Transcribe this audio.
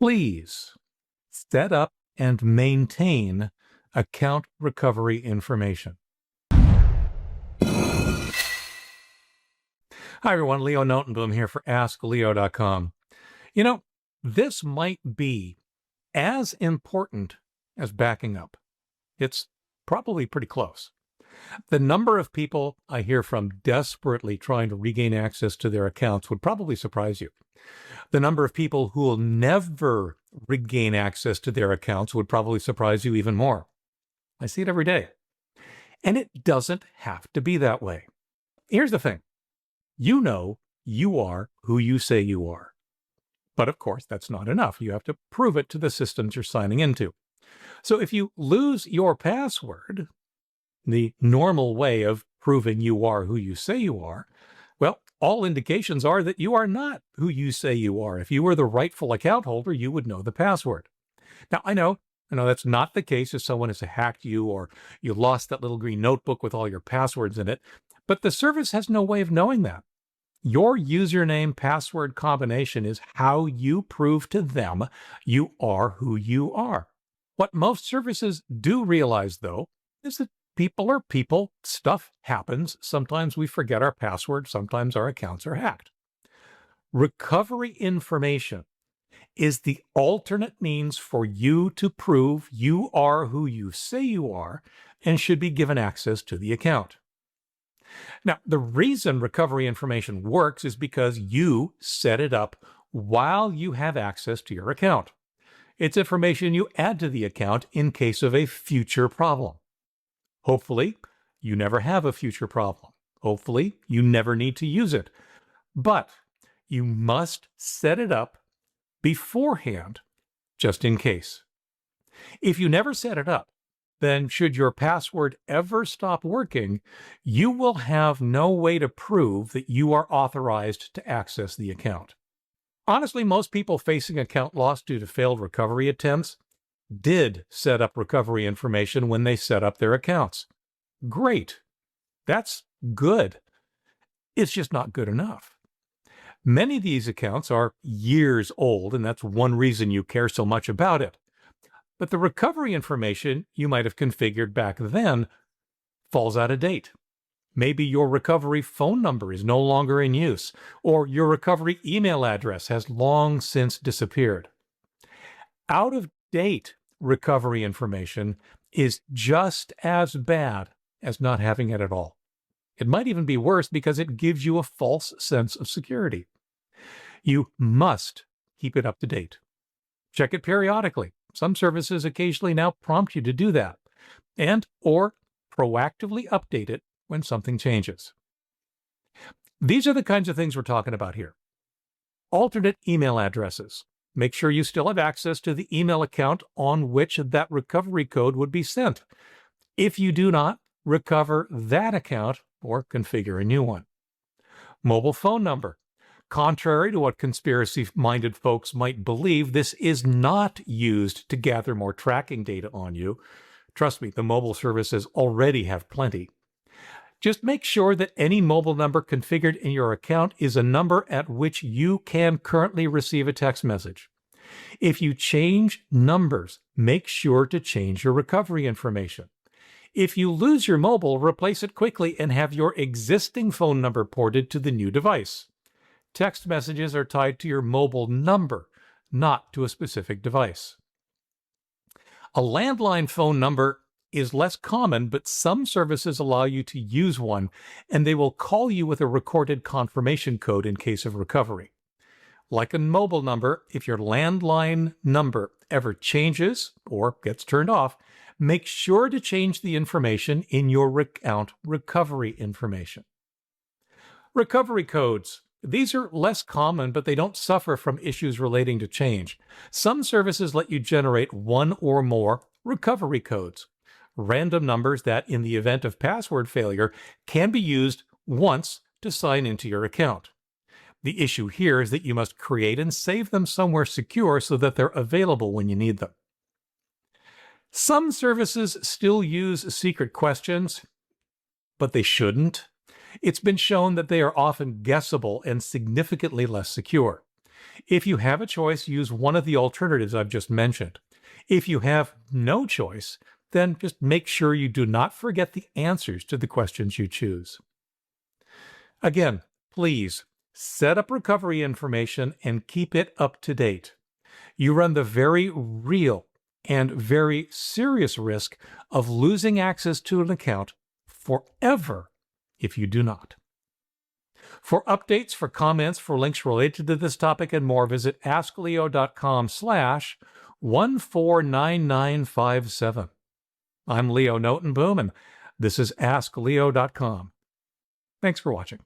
Please set up and maintain account recovery information. Hi, everyone. Leo Notenboom here for askleo.com. You know, this might be as important as backing up. It's probably pretty close. The number of people I hear from desperately trying to regain access to their accounts would probably surprise you. The number of people who will never regain access to their accounts would probably surprise you even more. I see it every day. And it doesn't have to be that way. Here's the thing. You know you are who you say you are. But of course, that's not enough. You have to prove it to the systems you're signing into. So if you lose your password, the normal way of proving you are who you say you are, well, all indications are that you are not who you say you are. If you were the rightful account holder, you would know the password. Now, I know that's not the case if someone has hacked you or you lost that little green notebook with all your passwords in it, but the service has no way of knowing that. Your username password combination is how you prove to them you are who you are. What most services do realize, though, is that people are people, stuff happens, sometimes we forget our password, sometimes our accounts are hacked. Recovery information is the alternate means for you to prove you are who you say you are and should be given access to the account. Now, the reason recovery information works is because you set it up while you have access to your account. It's information you add to the account in case of a future problem. Hopefully, you never have a future problem. Hopefully, you never need to use it. But you must set it up beforehand, just in case. If you never set it up, then should your password ever stop working, you will have no way to prove that you are authorized to access the account. Honestly, most people facing account loss due to failed recovery attempts did set up recovery information when they set up their accounts. Great. That's good. It's just not good enough. Many of these accounts are years old, and that's one reason you care so much about it. But the recovery information you might have configured back then falls out of date. Maybe your recovery phone number is no longer in use, or your recovery email address has long since disappeared. Out-of-date recovery information is just as bad as not having it at all. It might even be worse because it gives you a false sense of security. You must keep it up to date. Check it periodically. Some services occasionally now prompt you to do that, or proactively update it when something changes. These are the kinds of things we're talking about here. Alternate email addresses. Make sure you still have access to the email account on which that recovery code would be sent. If you do not, recover that account or configure a new one. Mobile phone number. Contrary to what conspiracy-minded folks might believe, this is not used to gather more tracking data on you. Trust me, the mobile services already have plenty. Just make sure that any mobile number configured in your account is a number at which you can currently receive a text message. If you change numbers, make sure to change your recovery information. If you lose your mobile, replace it quickly and have your existing phone number ported to the new device. Text messages are tied to your mobile number, not to a specific device. A landline phone number is less common, but some services allow you to use one, and they will call you with a recorded confirmation code in case of recovery. Like a mobile number, if your landline number ever changes or gets turned off, make sure to change the information in your account recovery information. Recovery codes. These are less common, but they don't suffer from issues relating to change. Some services let you generate one or more recovery codes, random numbers that, in the event of password failure, can be used once to sign into your account. The issue here is that you must create and save them somewhere secure so that they're available when you need them. Some services still use secret questions, but they shouldn't. It's been shown that they are often guessable and significantly less secure. If you have a choice, use one of the alternatives I've just mentioned. If you have no choice, then just make sure you do not forget the answers to the questions you choose. Again, please set up recovery information and keep it up to date. You run the very real and very serious risk of losing access to an account forever if you do not. For updates, for comments, for links related to this topic and more, visit askleo.com/149957. I'm Leo Notenboom, and this is askleo.com. Thanks for watching.